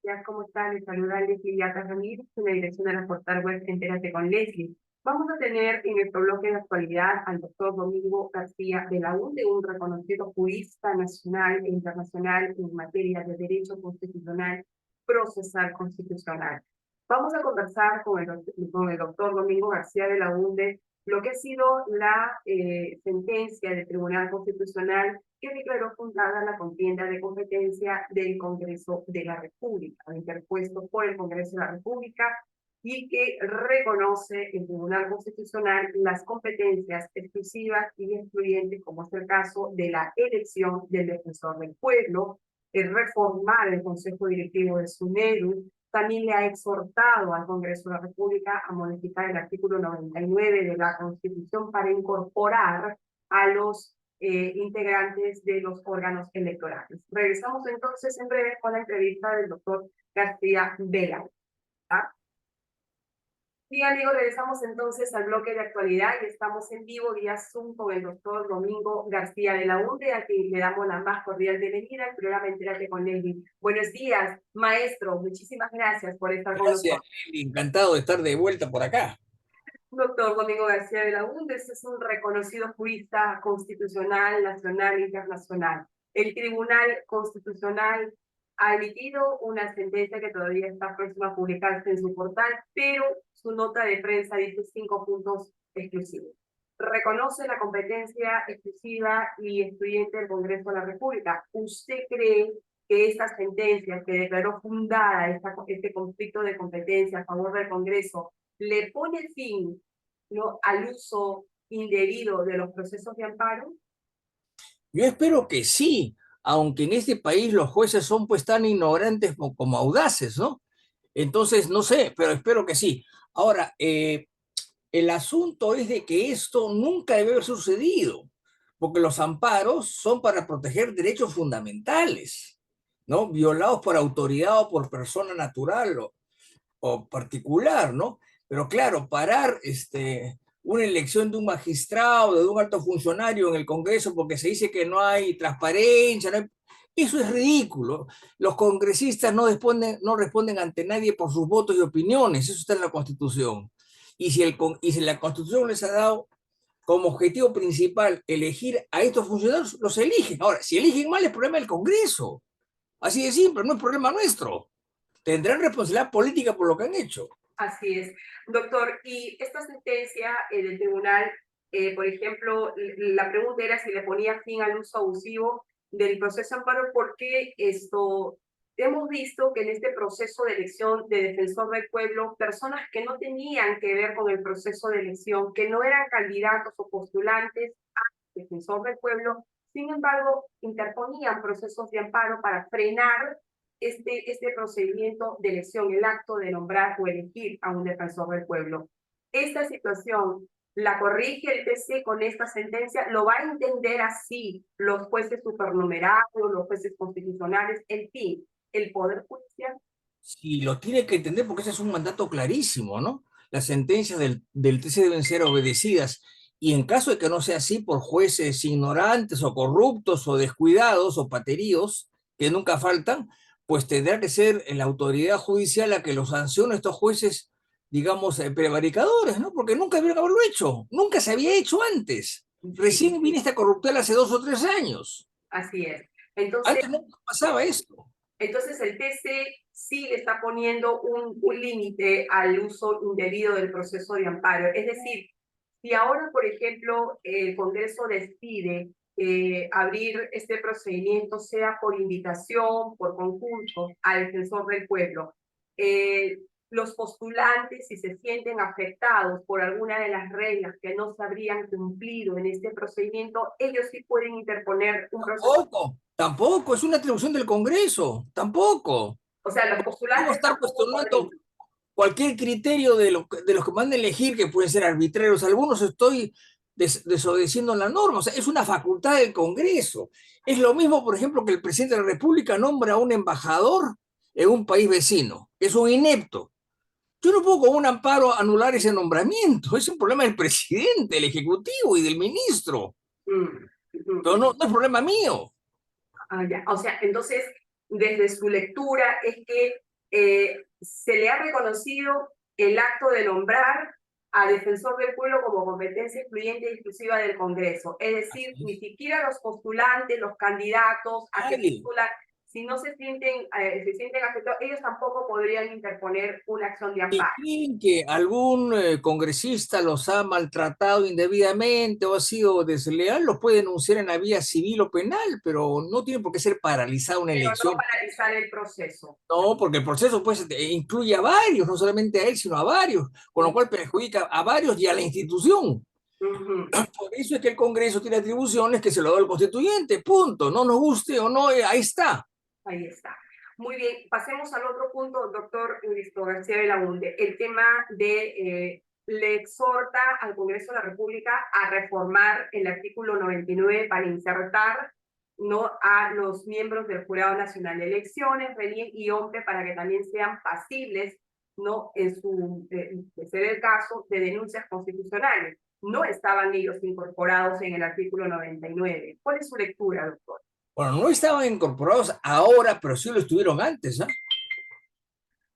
días, ¿cómo están? Les saluda Leslie Yata Ramírez, en la dirección de la portal web Entérate con Leslie. Vamos a tener en nuestro bloque de actualidad al doctor Domingo García de la UNDE, un reconocido jurista nacional e internacional en materia de derecho constitucional, procesal constitucional. Vamos a conversar con el doctor Domingo García de la UNDE lo que ha sido la sentencia del Tribunal Constitucional que declaró fundada la contienda de competencia del Congreso de la República, interpuesto por el Congreso de la República, y que reconoce el Tribunal Constitucional las competencias exclusivas y excluyentes, como es el caso de la elección del defensor del pueblo, el reformar el Consejo Directivo de SUNEDU. También le ha exhortado al Congreso de la República a modificar el artículo 99 de la Constitución para incorporar a los integrantes de los órganos electorales. Regresamos entonces en breve con la entrevista del doctor García Vela. ¿Ah? Bien, amigos, regresamos entonces al bloque de actualidad y estamos en vivo vía Zoom con el doctor Domingo García de la UNDE, a quien le damos la más cordial bienvenida al programa Entérate con Leslie. Buenos días, maestro, muchísimas gracias por estar con Gracias, nosotros. Lili. Encantado de estar de vuelta por acá. Doctor Domingo García de la UNDE es un reconocido jurista constitucional, nacional e internacional. El Tribunal Constitucional ha emitido una sentencia que todavía está próxima a publicarse en su portal, pero su nota de prensa dice 5 puntos exclusivos. Reconoce la competencia exclusiva y excluyente del Congreso de la República. ¿Usted cree que esta sentencia que declaró fundada este conflicto de competencia a favor del Congreso le pone fin, ¿no?, al uso indebido de los procesos de amparo? Yo espero que sí, aunque en este país los jueces son pues tan ignorantes como audaces, ¿no? Entonces, no sé, pero espero que sí. Ahora, el asunto es de que esto nunca debe haber sucedido, porque los amparos son para proteger derechos fundamentales, ¿no? Violados por autoridad o por persona natural o particular, ¿no? Pero claro, parar una elección de un magistrado, de un alto funcionario en el Congreso porque se dice que no hay transparencia, eso es ridículo. Los congresistas no responden ante nadie por sus votos y opiniones, eso está en la Constitución. Y si la Constitución les ha dado como objetivo principal elegir a estos funcionarios, los eligen. Ahora, si eligen mal, es problema del Congreso. Así de simple, no es problema nuestro. Tendrán responsabilidad política por lo que han hecho. Así es. Doctor, y esta sentencia del tribunal, por ejemplo, la pregunta era si le ponía fin al uso abusivo del proceso de amparo, porque hemos visto que en este proceso de elección de defensor del pueblo, personas que no tenían que ver con el proceso de elección, que no eran candidatos o postulantes a defensor del pueblo, sin embargo, interponían procesos de amparo para frenar este procedimiento de elección, el acto de nombrar o elegir a un defensor del pueblo. Esta situación la corrige el TC con esta sentencia, lo va a entender así los jueces supernumerados, los jueces constitucionales, en fin, el Poder Judicial. Sí, lo tiene que entender porque ese es un mandato clarísimo, ¿no? Las sentencias del TC deben ser obedecidas y en caso de que no sea así por jueces ignorantes o corruptos o descuidados o pateríos, que nunca faltan, pues tendrá que ser la autoridad judicial la que los sancione a estos jueces, digamos, prevaricadores, ¿no? Porque nunca debieron haberlo hecho, nunca se había hecho antes. Sí, Recién viene esta corruptela hace 2 o 3 años. así es. Entonces, Antes nunca pasaba esto. Entonces el TC sí le está poniendo un límite al uso indebido del proceso de amparo. Es decir, si ahora, por ejemplo, el Congreso decide abrir este procedimiento, sea por invitación, por concurso, al defensor del pueblo, los postulantes, si se sienten afectados por alguna de las reglas que no se habrían cumplido en este procedimiento, ellos sí pueden interponer un proceso. Tampoco, es una atribución del Congreso, tampoco. O sea, los Debo postulantes estar tampoco cuestionando podrían. cualquier criterio de los que van a elegir, que pueden ser arbitrarios. Algunos estoy desobedeciendo la norma, o sea, es una facultad del Congreso. Es lo mismo, por ejemplo, que el presidente de la República nombra a un embajador en un país vecino, es un inepto. Yo no puedo con un amparo anular ese nombramiento, es un problema del presidente, del ejecutivo y del ministro, Mm, pero mm. no es problema mío. Ya. O sea, entonces, desde su lectura es que se le ha reconocido el acto de nombrar a defensor del pueblo como competencia excluyente y exclusiva del Congreso. Es decir, Así ni es. siquiera los postulantes, los candidatos a que Nadie. postulan, si no se sienten afectados, ellos tampoco podrían interponer una acción de Si amparo. creen que algún congresista los ha maltratado indebidamente o ha sido desleal, los puede denunciar en la vía civil o penal, pero no tiene por qué ser paralizada una Pero no elección. paralizar el proceso. No, porque el proceso pues incluye a varios, no solamente a él, sino a varios, con lo cual perjudica a varios y a la institución. Ujú. Por eso es que el Congreso tiene atribuciones que se lo da el constituyente, punto. No nos guste o no, ahí está. Ahí está. Muy bien, pasemos al otro punto, doctor Listo García Belaunde. El tema de, le exhorta al Congreso de la República a reformar el artículo 99 para insertar, ¿no?, a los miembros del Jurado Nacional de Elecciones, RENIE y OMPE, para que también sean pasibles, ¿no?, en su, de ser el caso, de denuncias constitucionales. No estaban ellos incorporados en el artículo 99. ¿Cuál es su lectura, doctor? Bueno, no estaban incorporados ahora, pero sí lo estuvieron antes, ¿ah?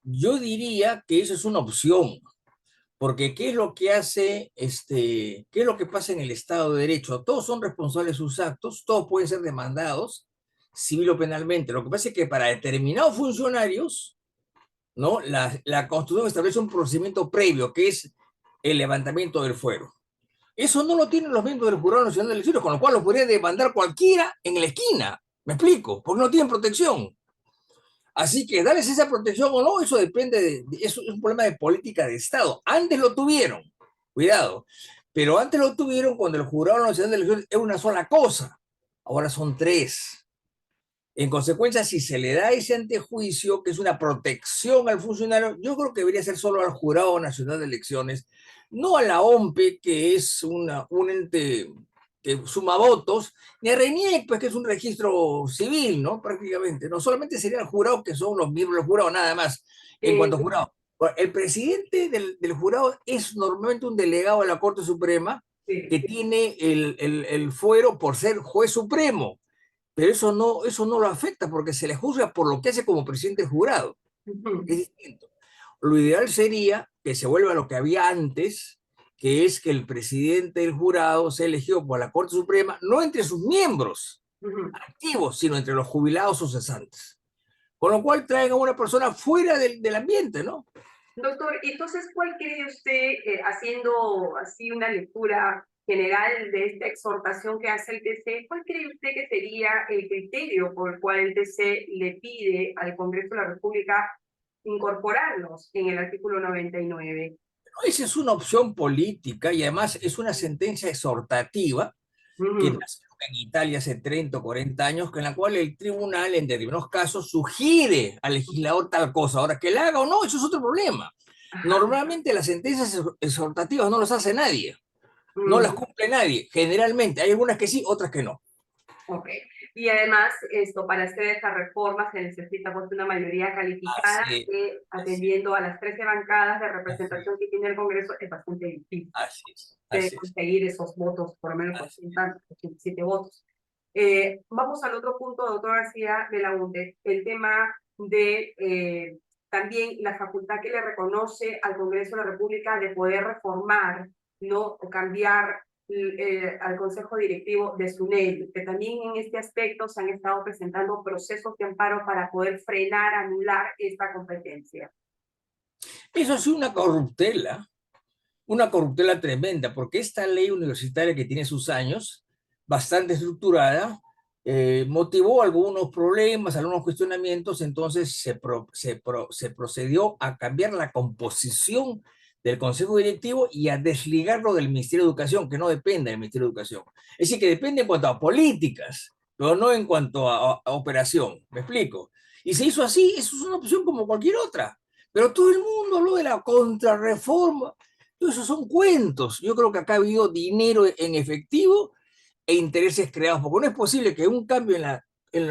Yo diría que eso es una opción, porque ¿qué es lo que hace, qué es lo que pasa en el Estado de Derecho? Todos son responsables de sus actos, todos pueden ser demandados civil o penalmente. Lo que pasa es que para determinados funcionarios, ¿no? La Constitución establece un procedimiento previo, que es el levantamiento del fuero. Eso no lo tienen los miembros del Jurado Nacional de Elecciones, con lo cual los podría demandar cualquiera en la esquina. ¿Me explico? Porque no tienen protección. Así que darles esa protección o no, eso depende eso es un problema de política de Estado. Antes lo tuvieron, cuidado, pero antes lo tuvieron cuando el Jurado Nacional de Elecciones era una sola cosa, ahora son tres. En consecuencia, si se le da ese antejuicio, que es una protección al funcionario, yo creo que debería ser solo al Jurado Nacional de Elecciones, no a la OMPE, que es un ente que suma votos, ni a RENIEC, pues que es un registro civil, ¿no? Prácticamente. No solamente sería el jurado, que son los miembros del jurado, nada más, en Eh, cuanto a jurado. El presidente del jurado es normalmente un delegado de la Corte Suprema que sí. tiene el fuero por ser juez supremo, pero eso no lo afecta porque se le juzga por lo que hace como presidente del jurado. Ujú. Es distinto. Lo ideal sería que se vuelva a lo que había antes, que es que el presidente del jurado sea elegido por la Corte Suprema, no entre sus miembros Ujú. activos, sino entre los jubilados o cesantes. Con lo cual traen a una persona fuera del ambiente, ¿no? Doctor, entonces, ¿cuál cree usted, haciendo así una lectura general de esta exhortación que hace el TC, cuál cree usted que sería el criterio por el cual el TC le pide al Congreso de la República incorporarlos en el artículo 99? Esa es una opción política y además es una sentencia exhortativa que Ujú. nació en Italia hace 30 o 40 años, en la cual el tribunal en determinados casos sugiere al legislador tal cosa. Ahora, que la haga o no, eso es otro problema. Ajá. Normalmente las sentencias exhortativas no las hace nadie, no las Ujú. cumple nadie, generalmente. Hay algunas que sí, otras que no. Ok. Y además, esto, para hacer esta reforma se necesita pues, una mayoría calificada Así, que, así, atendiendo a las 13 bancadas de así, representación que tiene el Congreso, es bastante difícil de así es. conseguir esos votos, por lo menos Así es. 87 votos. Vamos al otro punto, doctor García de la UNDE, el tema de también la facultad que le reconoce al Congreso de la República de poder reformar, ¿no?, o cambiar al Consejo Directivo de SUNEDI, que también en este aspecto se han estado presentando procesos de amparo para poder frenar, anular esta competencia. Eso es una corruptela tremenda, porque esta ley universitaria que tiene sus años, bastante estructurada, motivó algunos problemas, algunos cuestionamientos, entonces se procedió a cambiar la composición del Consejo Directivo y a desligarlo del Ministerio de Educación, que no depende del Ministerio de Educación. Es decir, que depende en cuanto a políticas, pero no en cuanto a operación. ¿Me explico? Y se hizo así, eso es una opción como cualquier otra. Pero todo el mundo habló de la contrarreforma. Todo eso son cuentos. Yo creo que acá ha habido dinero en efectivo e intereses creados, porque no es posible que un cambio en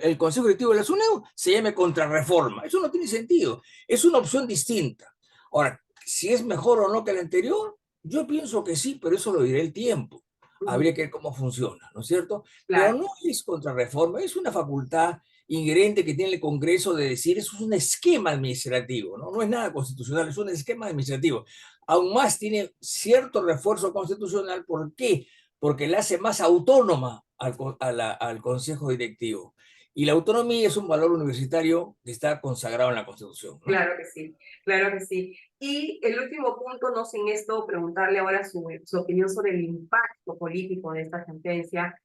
el Consejo Directivo de la SUNEDU se llame contrarreforma. Eso no tiene sentido. Es una opción distinta. Ahora, si es mejor o no que la anterior, yo pienso que sí, pero eso lo dirá el tiempo. Ujú. Habría que ver cómo funciona, ¿no es cierto? Pero Claro. no es contrarreforma, es una facultad inherente que tiene el Congreso de decir, eso es un esquema administrativo, ¿no? No es nada constitucional, es un esquema administrativo. Aún más tiene cierto refuerzo constitucional, ¿por qué? Porque la hace más autónoma al Consejo Directivo. Y la autonomía es un valor universitario que está consagrado en la Constitución, ¿no? Claro que sí, claro que sí. Y el último punto, no sin esto, preguntarle ahora su opinión sobre el impacto político de esta sentencia.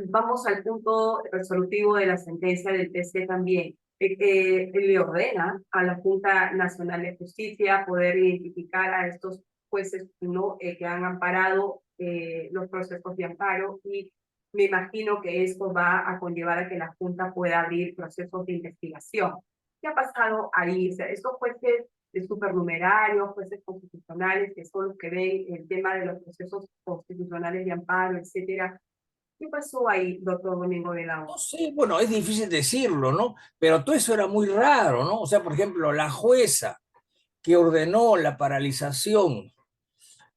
Vamos al punto resolutivo de la sentencia del TC también. Le ordena a la Junta Nacional de Justicia poder identificar a estos jueces, ¿no? Que han amparado los procesos de amparo, y me imagino que esto va a conllevar a que la Junta pueda abrir procesos de investigación. ¿Qué ha pasado ahí? O sea, estos jueces de supernumerarios, jueces constitucionales, que son los que ven el tema de los procesos constitucionales de amparo, etcétera. ¿Qué pasó ahí, doctor Domingo de la No O? sé, bueno, es difícil decirlo, ¿no? Pero todo eso era muy raro, ¿no? O sea, por ejemplo, la jueza que ordenó la paralización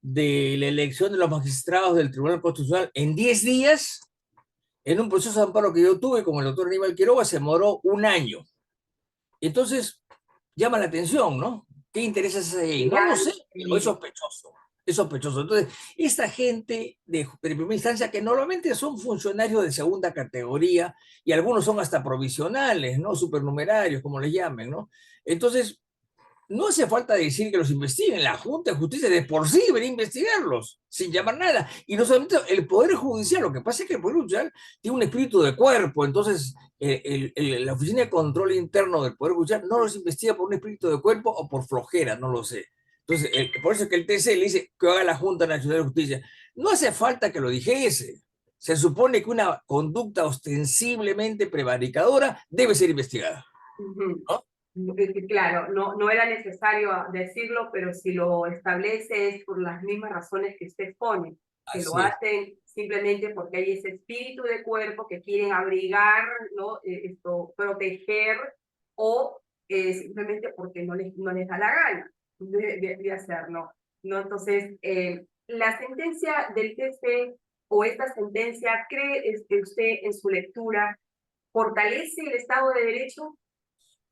de la elección de los magistrados del Tribunal Constitucional en 10 días, en un proceso de amparo que yo tuve con el doctor Aníbal Quiroga, se demoró un año. Entonces, llama la atención, ¿no? ¿Qué intereses hay ahí? No lo sé, pero es sospechoso. Es sospechoso. Entonces, esta gente de primera instancia, que normalmente son funcionarios de segunda categoría, y algunos son hasta provisionales, ¿no? Supernumerarios, como les llamen, ¿no? Entonces, no hace falta decir que los investiguen. La Junta de Justicia de por sí debería investigarlos, sin llamar nada. Y no solamente el Poder Judicial, lo que pasa es que el Poder Judicial tiene un espíritu de cuerpo, entonces la Oficina de Control Interno del Poder Judicial no los investiga por un espíritu de cuerpo o por flojera, no lo sé. Entonces, por eso es que el TC le dice que haga la Junta Nacional de Justicia. No hace falta que lo dijese. Se supone que una conducta ostensiblemente prevaricadora debe ser investigada, ¿no? Claro, no era necesario decirlo, pero si lo establece es por las mismas razones que usted pone, que lo Así es. hacen simplemente porque hay ese espíritu de cuerpo que quieren abrigar, ¿no? Proteger, o simplemente porque no les da la gana de hacerlo, ¿no? Entonces, la sentencia del TC, o esta sentencia, ¿cree usted en su lectura, fortalece el Estado de Derecho?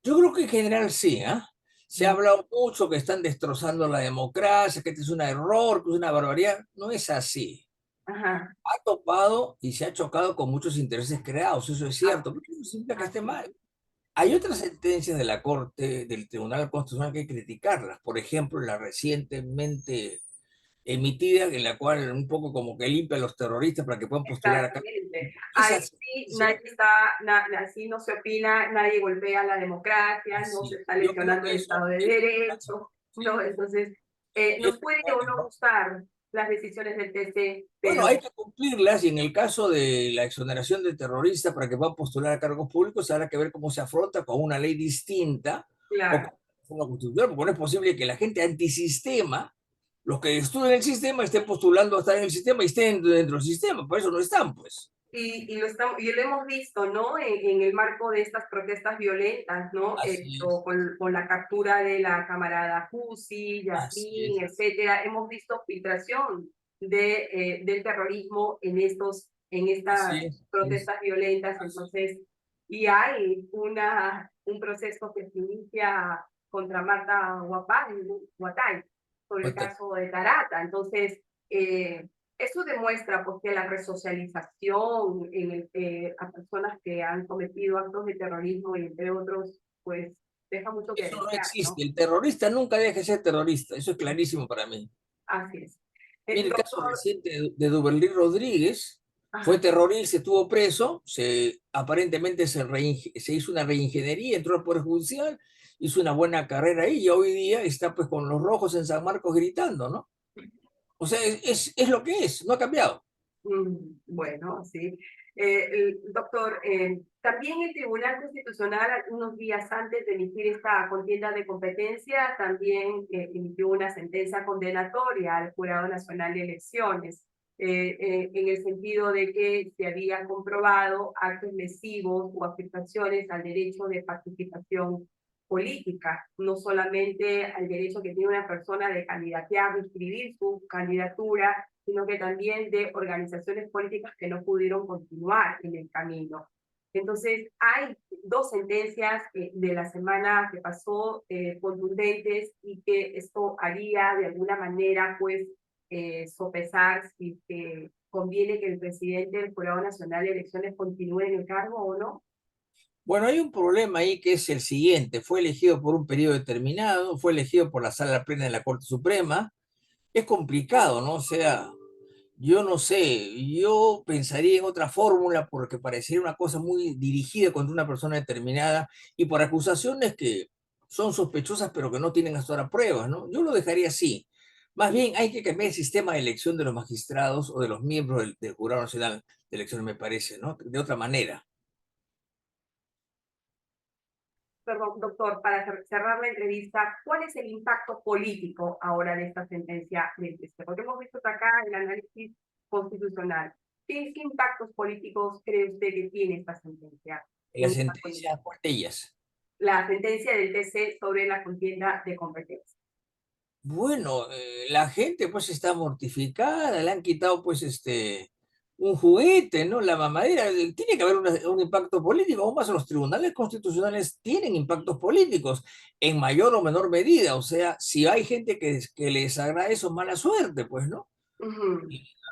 Yo creo que en general sí, ¿ah? Se ha Mm. hablado mucho que están destrozando la democracia, que este es un error, que es una barbaridad. No es así. Ajá, Ha topado y se ha chocado con muchos intereses creados, eso es cierto, pero no significa que esté así es. mal. Hay otras sentencias de la Corte, del Tribunal Constitucional, que hay que criticarlas. Por ejemplo, la recientemente emitida, en la cual un poco como que limpia a los terroristas para que puedan postular acá. Exactamente. Ahí Esa sí, sentencia, nadie está, así no se opina, nadie golpea la democracia, no así se es. está Yo creo lesionando que el eso Estado de es una Derecho, ¿no? Entonces, nos puede o no bueno. gustar las decisiones del TC, Bueno, pero hay que cumplirlas, y en el caso de la exoneración de terroristas para que puedan postular a cargos públicos, habrá que ver cómo se afronta con una ley distinta o claro. con una constitucional, porque no es posible que la gente antisistema, los que estudian el sistema, estén postulando a estar en el sistema y estén dentro del sistema, por eso no están, pues. Y lo hemos visto, ¿no? En el marco de estas protestas violentas, ¿no? Así es, Con la captura de la camarada Cusi, así es, Yasmín, etcétera, hemos visto filtración del terrorismo en así estas es, así es, protestas violentas. así es. Entonces, y hay un proceso que se inicia contra Marta Guatay por el Ahorita, caso de Tarata. Entonces, eso demuestra, pues, que la resocialización a personas que han cometido actos de terrorismo, y entre otros, pues deja mucho que eso no desear, existe, ¿no? el terrorista nunca deja de ser terrorista, eso es clarísimo para mí. Así es. Mira, el caso Doctor, reciente de Duberly Rodríguez, fue ajá, terrorista, estuvo preso, aparentemente se hizo una reingeniería, entró al Poder Judicial, hizo una buena carrera ahí, y hoy día está pues con los rojos en San Marcos gritando, ¿no? O sea, es lo que es, no ha cambiado. bueno, sí. Doctor, también el Tribunal Constitucional, unos días antes de emitir esta contienda de competencia, también emitió una sentencia condenatoria al Jurado Nacional de Elecciones, en el sentido de que se había comprobado actos lesivos o afectaciones al derecho de participación política, no solamente al derecho que tiene una persona de candidatear, de inscribir su candidatura, sino que también de organizaciones políticas que no pudieron continuar en el camino. Entonces, hay dos sentencias de la semana que pasó contundentes y que esto haría de alguna manera, pues, sopesar si conviene que el presidente del Jurado Nacional de Elecciones continúe en el cargo o no. Bueno, hay un problema ahí que es el siguiente. Fue elegido por un periodo determinado, fue elegido por la Sala Plena de la Corte Suprema. Es complicado, ¿no? O sea, yo no sé, yo pensaría en otra fórmula porque parecería una cosa muy dirigida contra una persona determinada y por acusaciones que son sospechosas pero que no tienen hasta ahora pruebas, ¿no? Yo lo dejaría así. Más bien hay que cambiar el sistema de elección de los magistrados o de los miembros del Jurado Nacional de Elecciones, me parece, ¿no? De otra manera. Perdón, doctor, para cerrar la entrevista, ¿cuál es el impacto político ahora de esta sentencia del TC? Porque hemos visto acá el análisis constitucional. ¿Qué impactos políticos cree usted que tiene esta sentencia? En la sentencia, ¿cuál de ellas? La sentencia del TC sobre la contienda de competencia. Bueno, la gente pues está mortificada, le han quitado pues un juguete, ¿no? La mamadera. Tiene que haber un impacto político, aún más los tribunales constitucionales tienen impactos políticos en mayor o menor medida, o sea, si hay gente que les agrada eso, mala suerte, pues, ¿no?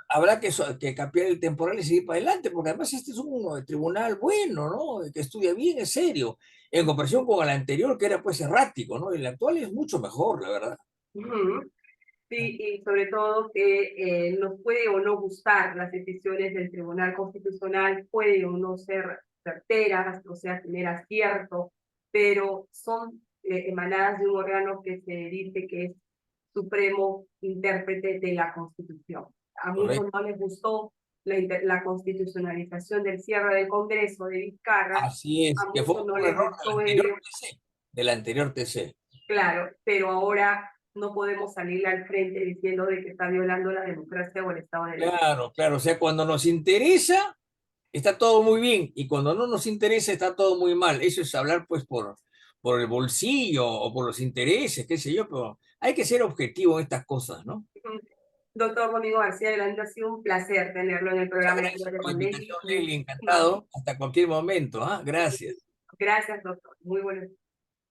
Habrá que cambiar el temporal y seguir para adelante, porque además este es un tribunal bueno, ¿no? Que estudia bien, es serio, en comparación con el anterior que era pues errático, ¿no? El actual es mucho mejor, la verdad. Sí, y sobre todo que nos puede o no gustar las decisiones del Tribunal Constitucional, puede o no ser certeras, o sea, tener acierto, pero son emanadas de un órgano que se dice que es supremo intérprete de la Constitución. A muchos Correcto. no les gustó la constitucionalización del cierre del Congreso de Vizcarra, Así es, a que fue muchos no un les error gustó ello. Del anterior TC. Claro, pero ahora no podemos salirle al frente diciendo de que está violando la democracia o el Estado de Derecho. Claro, claro, o sea, cuando nos interesa, está todo muy bien, y cuando no nos interesa, está todo muy mal. Eso es hablar, pues, por el bolsillo o por los intereses, qué sé yo, pero hay que ser objetivo en estas cosas, ¿no? Doctor Domingo García Grande, ha sido un placer tenerlo en el Muchas programa gracias de por la con invitación, Leslie. Lely, encantado. Hasta cualquier momento, ¿ah? Gracias. Gracias, doctor. Muy buenos